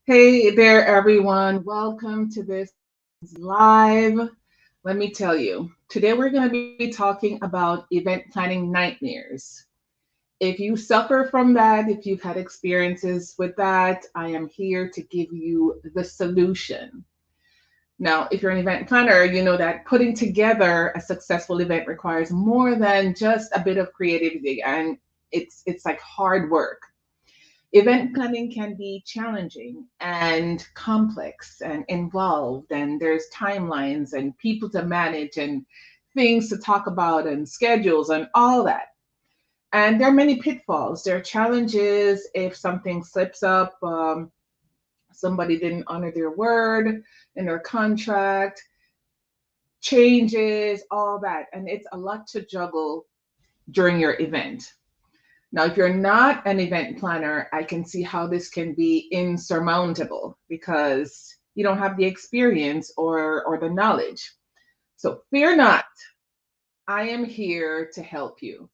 Hey there, everyone. Welcome to this live. Let me tell you, today we're going to be talking about event planning nightmares. If you suffer from that, if you've had experiences with that, I am here to give you the solution. Now, if you're an event planner, you know that putting together a successful event requires more than just a bit of creativity, and it's like hard work. Event planning can be challenging and complex and involved, and there's timelines and people to manage and things to talk about and schedules and all that. And there are many pitfalls. There are challenges if something slips up, somebody didn't honor their word in their contract, changes, all that. And it's a lot to juggle during your event. Now, if you're not an event planner, I can see how this can be insurmountable because you don't have the experience or the knowledge. So fear not, I am here to help you.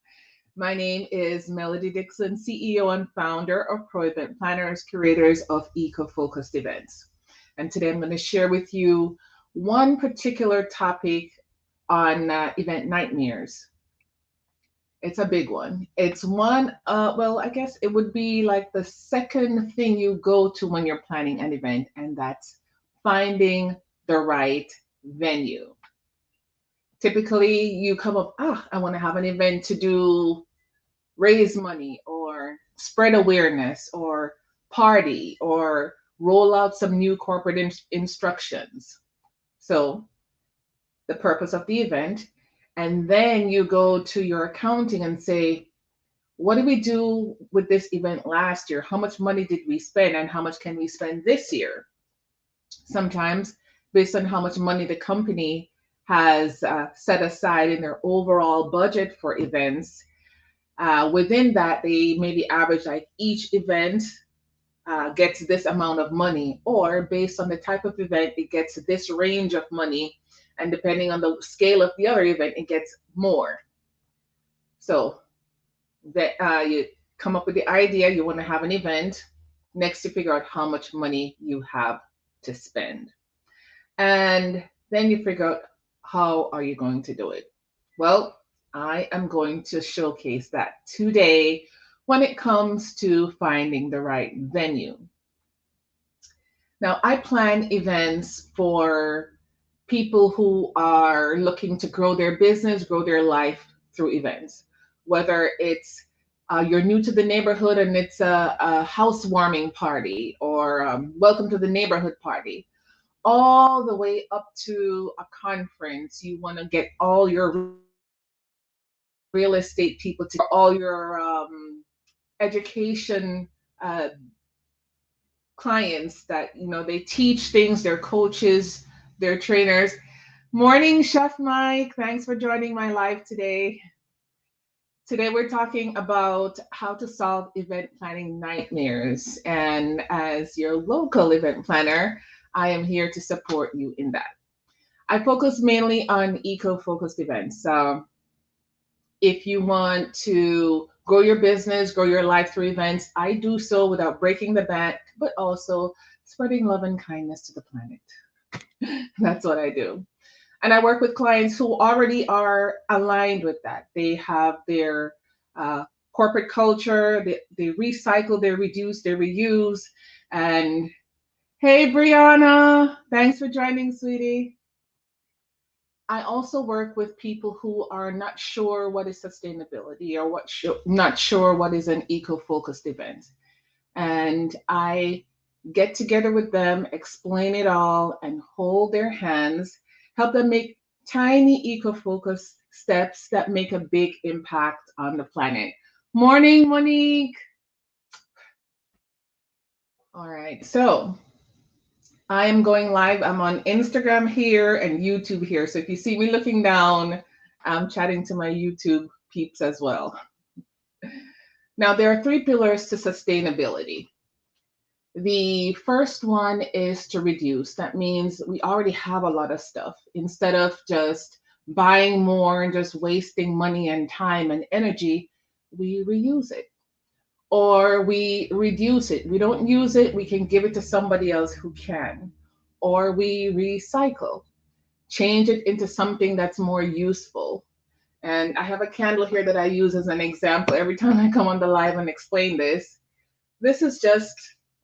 My name is Melody Dixon, CEO and founder of Pro Event Planners, curators of eco-focused events. And today I'm going to share with you one particular topic on event nightmares. It's a big one. It's one, well, I guess it would be like the second thing you go to when you're planning an event, and that's finding the right venue. Typically, you come up, I want to have an event to do raise money or spread awareness or party or roll out some new corporate instructions. So, the purpose of the event. And then you go to your accounting and say, what did we do with this event last year? How much money did we spend and how much can we spend this year? Sometimes, based on how much money the company has set aside in their overall budget for events, within that, they maybe average like each event gets this amount of money, or based on the type of event, it gets this range of money. And depending on the scale of the other event, it gets more. So that you come up with the idea you want to have an event. Next, you figure out how much money you have to spend, and then you figure out how are you going to do it. Well, I am going to showcase that today when it comes to finding the right venue. Now, I plan events for people who are looking to grow their business, grow their life through events. Whether it's you're new to the neighborhood and it's a housewarming party or welcome to the neighborhood party, all the way up to a conference. You want to get all your real estate people together, all your education clients that they teach things, they're coaches, they're trainers. Morning, Chef Mike. Thanks for joining my live today. Today we're talking about how to solve event planning nightmares. And as your local event planner, I am here to support you in that. I focus mainly on eco-focused events. If you want to grow your business, grow your life through events, I do so without breaking the bank, but also spreading love and kindness to the planet. That's what I do. And I work with clients who already are aligned with that. They have their corporate culture, they recycle, they reduce, they reuse. And hey, Brianna, thanks for joining, sweetie. I also work with people who are not sure what is sustainability or not sure what is an eco-focused event. And I get together with them, explain it all, and hold their hands, help them make tiny eco-focused steps that make a big impact on the planet. Morning, Monique. All right, so I am going live. I'm on Instagram here and YouTube here. So if you see me looking down, I'm chatting to my YouTube peeps as well. Now, there are three pillars to sustainability. The first one is to reduce. That means we already have a lot of stuff. Instead of just buying more and just wasting money and time and energy, we reuse it. or we reduce it. We don't use it, we can give it to somebody else who can. Or we recycle, change it into something that's more useful. And I have a candle here that I use as an example every time I come on the live and explain this. This is just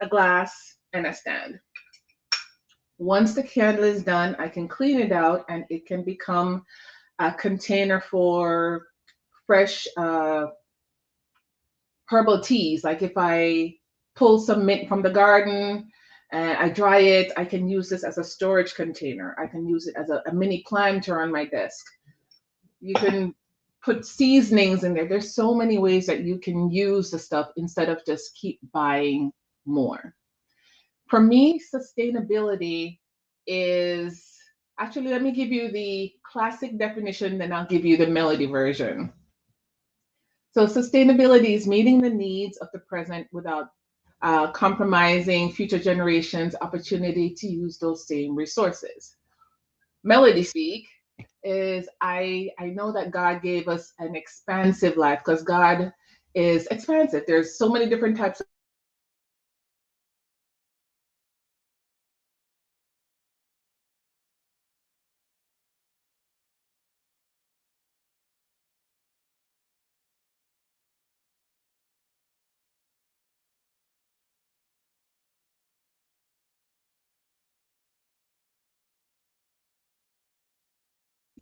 a glass and a stand. Once the candle is done, I can clean it out and it can become a container for fresh herbal teas. Like if I pull some mint from the garden and I dry it, I can use this as a storage container. I can use it as a mini planter on my desk. You can put seasonings in there. There's so many ways that you can use the stuff instead of just keep buying more. For me, sustainability is actually, let me give you the classic definition, then I'll give you the melody version. So, sustainability is meeting the needs of the present without compromising future generations' opportunity to use those same resources. Melody speak is I know that God gave us an expansive life because God is expansive. There's so many different types of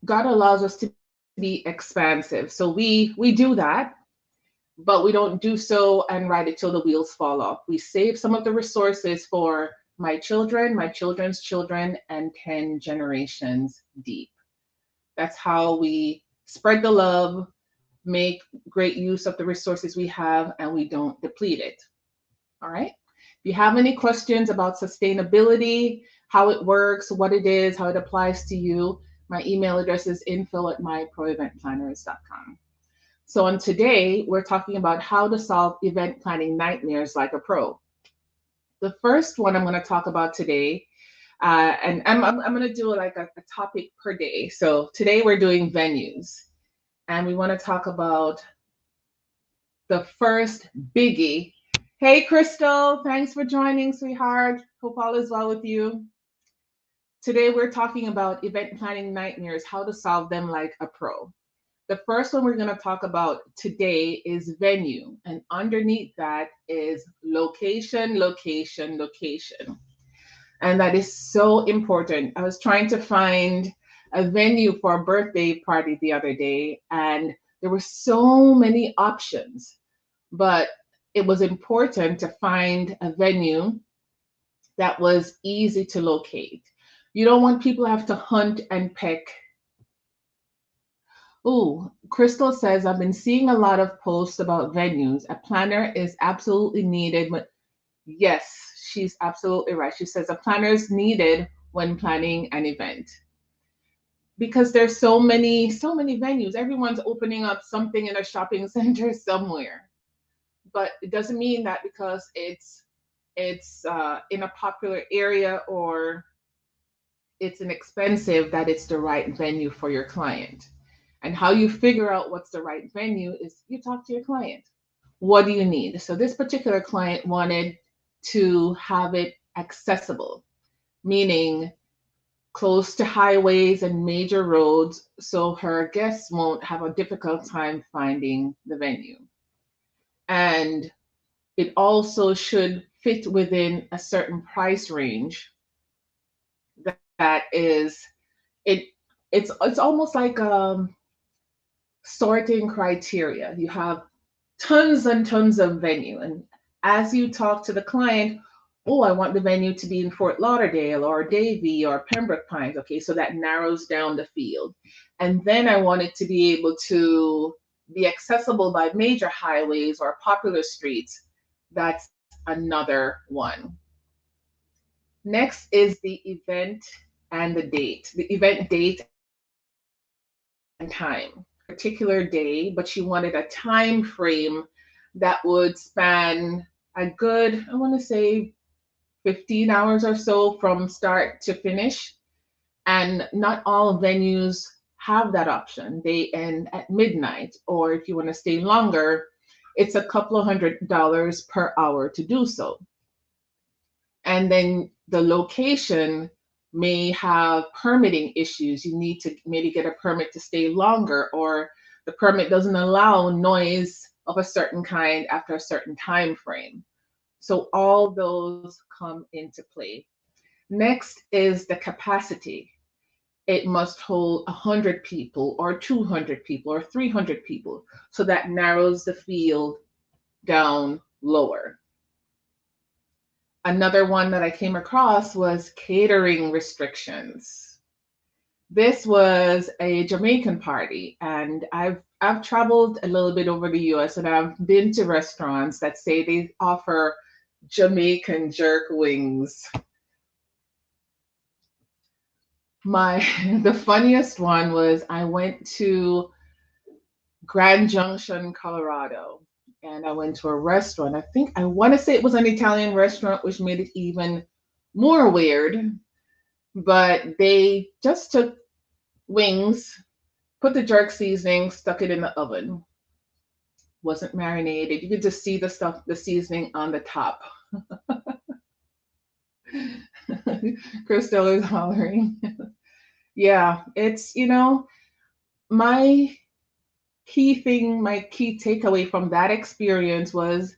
God allows us to be expansive. So we do that, but we don't do so and ride it till the wheels fall off. We save some of the resources for my children, my children's children, and 10 generations deep. That's how we spread the love, make great use of the resources we have, and we don't deplete it. All right. If you have any questions about sustainability, how it works, what it is, how it applies to you, my email address is info@myproeventplanners.com. So on today, we're talking about how to solve event planning nightmares like a pro. The first one I'm going to talk about today, and I'm going to do like a topic per day. So today we're doing venues, and we want to talk about the first biggie. Hey, Crystal, thanks for joining, sweetheart. Hope all is well with you. Today we're talking about event planning nightmares, how to solve them like a pro. The first one we're going to talk about today is venue, and underneath that is location, location, location. And that is so important. I was trying to find a venue for a birthday party the other day, and there were so many options, but it was important to find a venue that was easy to locate. You don't want people to have to hunt and peck. Oh, Crystal says, I've been seeing a lot of posts about venues. A planner is absolutely needed. But yes, she's absolutely right. She says a planner is needed when planning an event because there's so many venues. Everyone's opening up something in a shopping center somewhere. But it doesn't mean that because it's in a popular area or it's inexpensive that it's the right venue for your client. And how you figure out what's the right venue is you talk to your client. What do you need? So this particular client wanted to have it accessible, meaning close to highways and major roads so her guests won't have a difficult time finding the venue. And it also should fit within a certain price range that is it it's almost like sorting criteria. You have tons and tons of venue. And as you talk to the client, oh, I want the venue to be in Fort Lauderdale or Davie or Pembroke Pines. Okay, so that narrows down the field. And then I want it to be able to be accessible by major highways or popular streets. That's another one. Next is the event and the date. The event date and time. Particular day, but she wanted a time frame that would span a good, I want to say 15 hours or so from start to finish. And not all venues have that option. They end at midnight, or if you want to stay longer, it's a couple of $100 per hour to do so. And then the location may have permitting issues. You need to maybe get a permit to stay longer, or the permit doesn't allow noise of a certain kind after a certain time frame. So all those come into play. Next is the capacity. It must hold 100 people or 200 people or 300 people. So that narrows the field down lower. Another one that I came across was catering restrictions. This was a Jamaican party, and I've traveled a little bit over the US, and I've been to restaurants that say they offer Jamaican jerk wings. The funniest one was I went to Grand Junction, Colorado, and I went to a restaurant. I want to say it was an Italian restaurant, which made it even more weird. But they just took wings, put the jerk seasoning, stuck it in the oven. Wasn't marinated. You could just see the seasoning on the top. Crystal is hollering. Yeah, it's, my my key takeaway from that experience was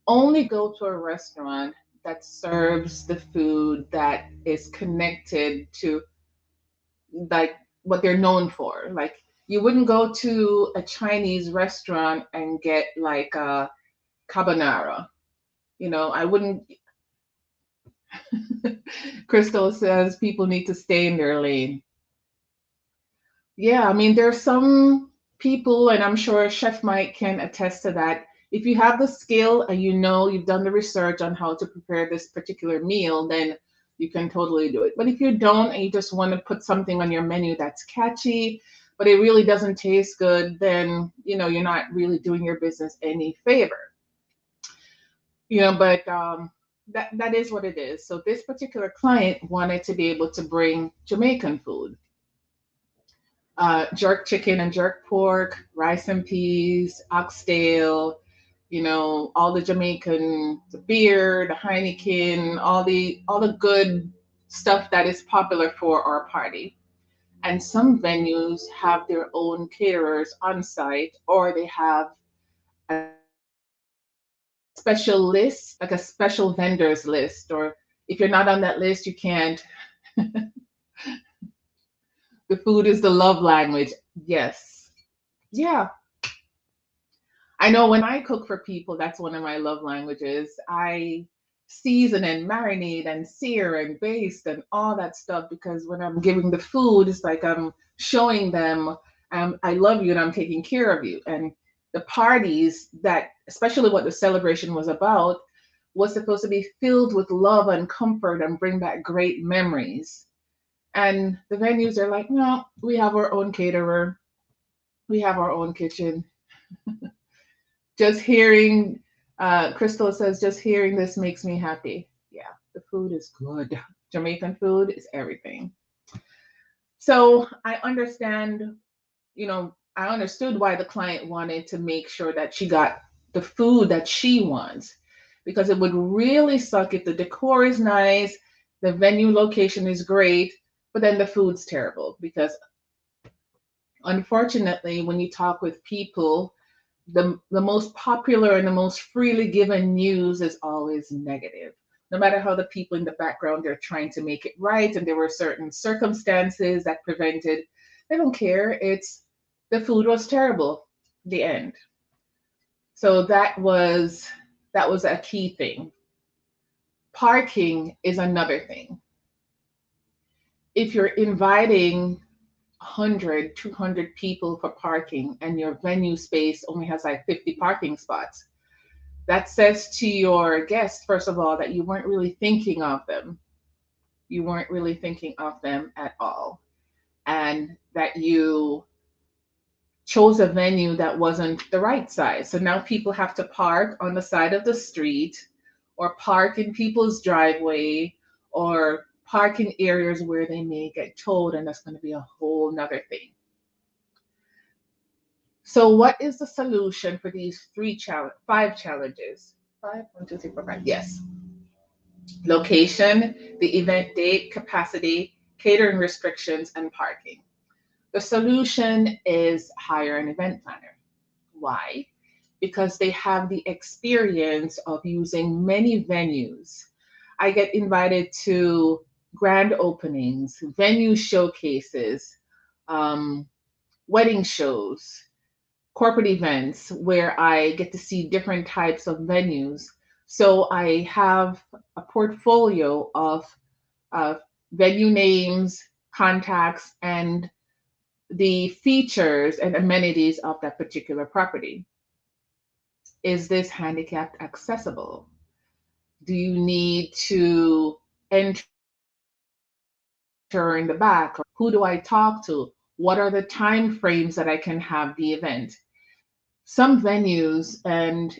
only go to a restaurant that serves the food that is connected to like what they're known for. Like you wouldn't go to a Chinese restaurant and get like a carbonara. I wouldn't. Crystal says people need to stay in their lane. Yeah, I mean, there's some people, and I'm sure Chef Mike can attest to that. If you have the skill and you've done the research on how to prepare this particular meal, then you can totally do it. But if you don't and you just want to put something on your menu that's catchy, but it really doesn't taste good, then you're not really doing your business any favor. But that is what it is. So this particular client wanted to be able to bring Jamaican food. Jerk chicken and jerk pork, rice and peas, oxtail, all the Jamaican, the beer, the Heineken, all the good stuff that is popular for our party. And some venues have their own caterers on site, or they have a special list, like a special vendors list, or if you're not on that list, you can't. The food is the love language. Yes. Yeah. I know when I cook for people, that's one of my love languages. I season and marinate and sear and baste and all that stuff because when I'm giving the food, it's like I'm showing them I love you and I'm taking care of you. And the parties that, especially what the celebration was about, was supposed to be filled with love and comfort and bring back great memories. And the venues are like, no, we have our own caterer, we have our own kitchen. Just hearing, Crystal says, just hearing this makes me happy. Yeah, the food is good. Jamaican food is everything. So I understand, I understood why the client wanted to make sure that she got the food that she wants, because it would really suck if the decor is nice, the venue location is great, but then the food's terrible. Because unfortunately, when you talk with people, the most popular and the most freely given news is always negative. No matter how the people in the background they're trying to make it right, and there were certain circumstances that prevented, they don't care. It's the food was terrible. The end. So that was a key thing. Parking is another thing. If you're inviting 100, 200 people for parking and your venue space only has like 50 parking spots, that says to your guests, first of all, that you weren't really thinking of them. You weren't really thinking of them at all. And that you chose a venue that wasn't the right size. So now people have to park on the side of the street or park in people's driveway or park in areas where they may get towed, and that's going to be a whole nother thing. So what is the solution for these five challenges? Five, one, two, three, four, five. Yes. Location, the event date, capacity, catering restrictions, and parking. The solution is hire an event planner. Why? Because they have the experience of using many venues. I get invited to grand openings, venue showcases, um, wedding shows, corporate events where I get to see different types of venues. So I have a portfolio of uh, venue names, contacts, and the features and amenities of that particular property. Is this handicapped accessible? Do you need to enter in the back? Who do I talk to? What are the time frames that I can have the event? Some venues, and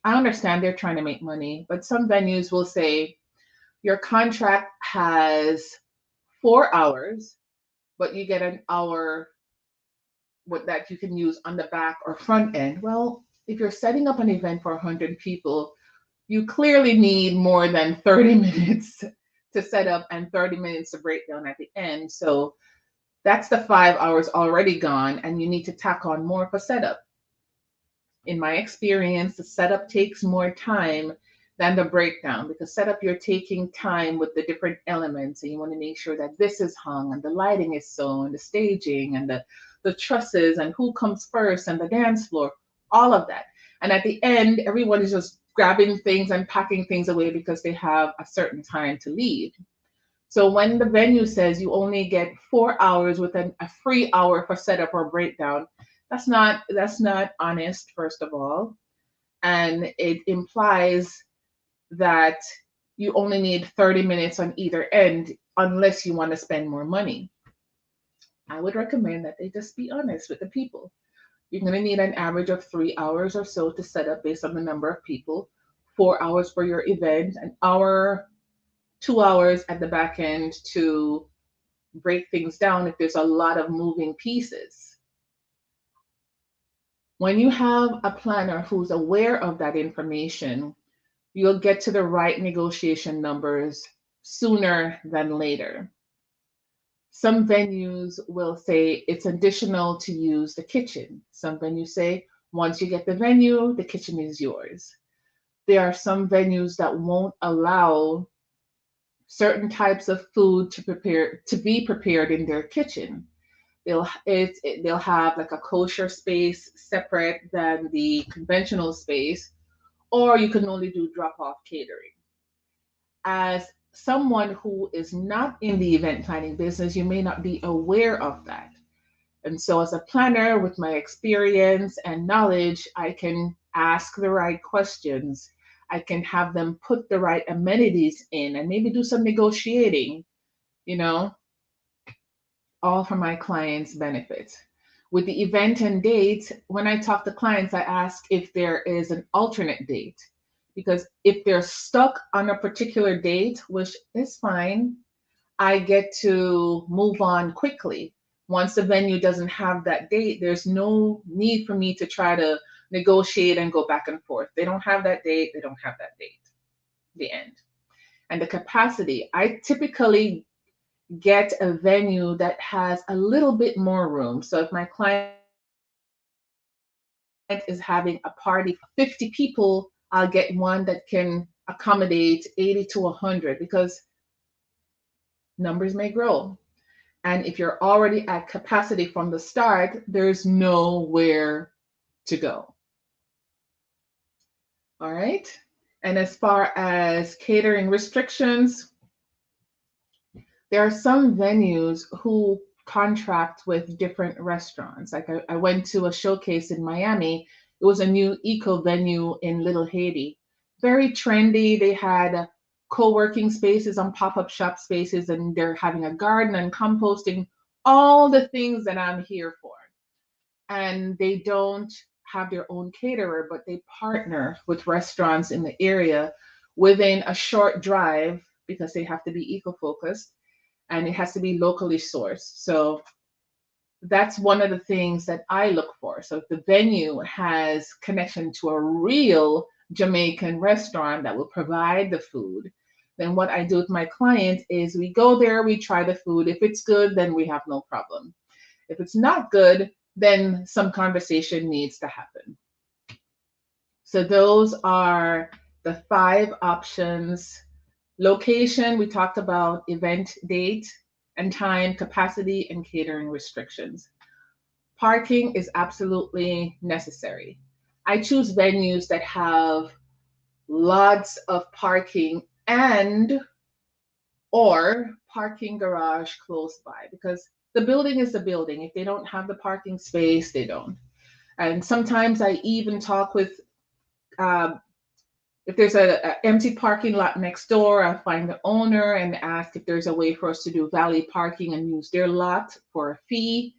I understand they're trying to make money, but some venues will say your contract has 4 hours, but you get an hour that you can use on the back or front end. Well, if you're setting up an event for 100 people, you clearly need more than 30 minutes to set up and 30 minutes to break down at the end. So that's the 5 hours already gone, and you need to tack on more for setup. In my experience, the setup takes more time than the breakdown, because setup you're taking time with the different elements, and you want to make sure that this is hung and the lighting is so and the staging and the trusses and who comes first and the dance floor, all of that. And at the end, everyone is just grabbing things and packing things away because they have a certain time to leave. So when the venue says you only get 4 hours with a free hour for setup or breakdown, that's not honest, first of all. And it implies that you only need 30 minutes on either end unless you want to spend more money. I would recommend that they just be honest with the people. You're going to need an average of 3 hours or so to set up based on the number of people, 4 hours for your event, an hour, 2 hours at the back end to break things down if there's a lot of moving pieces. When you have a planner who's aware of that information, you'll get to the right negotiation numbers sooner than later. Some venues will say it's additional to use the kitchen. Some venues say once you get the venue, the kitchen is yours. There are some venues that won't allow certain types of food to be prepared in their kitchen. They'll have like a kosher space separate than the conventional space, or you can only do drop off catering. As someone who is not in the event planning business, you may not be aware of that. And so, as a planner with my experience and knowledge, I can ask the right questions. I can have them put the right amenities in and maybe do some negotiating, you know, all for my clients' benefit. With the event and date, when I talk to clients, I ask if there is an alternate date. Because if they're stuck on a particular date, which is fine, I get to move on quickly. Once the venue doesn't have that date, there's no need for me to try to negotiate and go back and forth. They don't have that date, they don't have that date. The end. And the capacity, I typically get a venue that has a little bit more room. So if my client is having a party for 50 people, I'll get one that can accommodate 80 to 100 because numbers may grow. And if you're already at capacity from the start, there's nowhere to go. All right. And as far as catering restrictions, there are some venues who contract with different restaurants. Like I went to a showcase in Miami. It was a new eco venue in Little Haiti. Very trendy. They had co-working spaces and pop-up shop spaces, and they're having a garden and composting, all the things that I'm here for. And they don't have their own caterer, but they partner with restaurants in the area within a short drive because they have to be eco-focused and it has to be locally sourced. So That's one of the things that I look for. So if the venue has connection to a real Jamaican restaurant that will provide the food, then what I do with my client is we go there, we try the food. If it's good, then we have no problem. If it's not good, then some conversation needs to happen. So those are the 5 options. Location, we talked about event date and time, capacity, and catering restrictions. Parking is absolutely necessary. I choose venues that have lots of parking and or parking garage close by, because the building is the building. If they don't have the parking space, they don't. And sometimes I even talk with uh, if there's a empty parking lot next door, I'll find the owner and ask if there's a way for us to do valet parking and use their lot for a fee,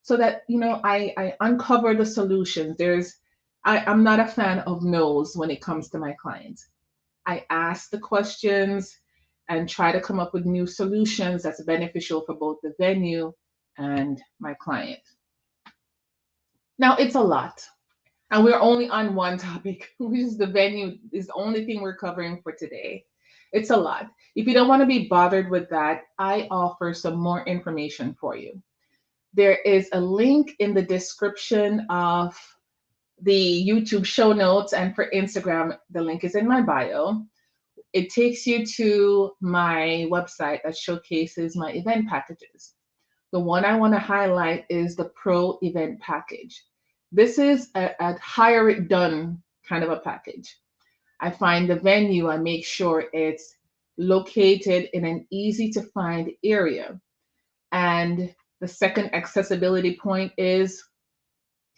so that I uncover the solutions. I'm not a fan of no's when it comes to my clients. I ask the questions and try to come up with new solutions that's beneficial for both the venue and my client. Now it's a lot. And we're only on one topic, which is the venue, is the only thing we're covering for today. It's a lot. If you don't want to be bothered with that, I offer some more information for you. There is a link in the description of the YouTube show notes, and for Instagram, the link is in my bio. It takes you to my website that showcases my event packages. The one I want to highlight is the Pro Event Package. This is a hire it done kind of a package. I find the venue, I make sure it's located in an easy to find area. And the second accessibility point is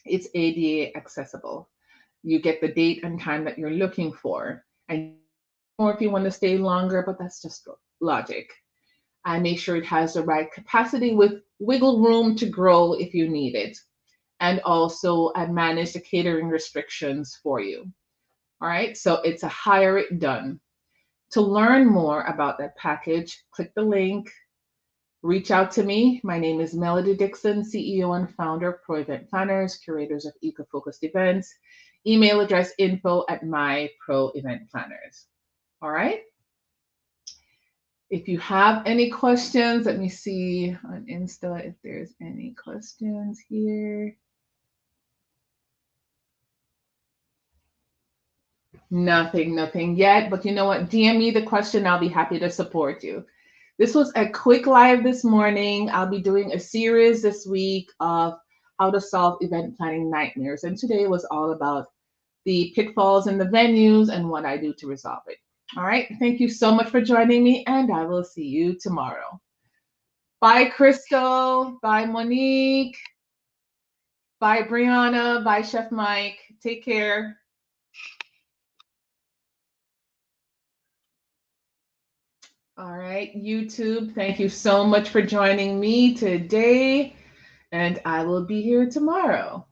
it's ADA accessible. You get the date and time that you're looking for. And or if you want to stay longer, but that's just logic. I make sure it has the right capacity with wiggle room to grow if you need it. And also I manage the catering restrictions for you. All right, so it's a hire it done. To learn more about that package, click the link, reach out to me. My name is Melody Dixon, CEO and founder of Pro Event Planners, curators of eco-focused events. Email address info@myproeventplanners. All right. If you have any questions, let me see on Insta if there's any questions here. Nothing yet, but you know what? DM me the question. I'll be happy to support you. This was a quick live this morning. I'll be doing a series this week of how to solve event planning nightmares. And today was all about the pitfalls in the venues and what I do to resolve it. All right. Thank you so much for joining me, and I will see you tomorrow. Bye, Crystal. Bye, Monique. Bye, Brianna. Bye, Chef Mike. Take care. All right, YouTube, thank you so much for joining me today, and I will be here tomorrow.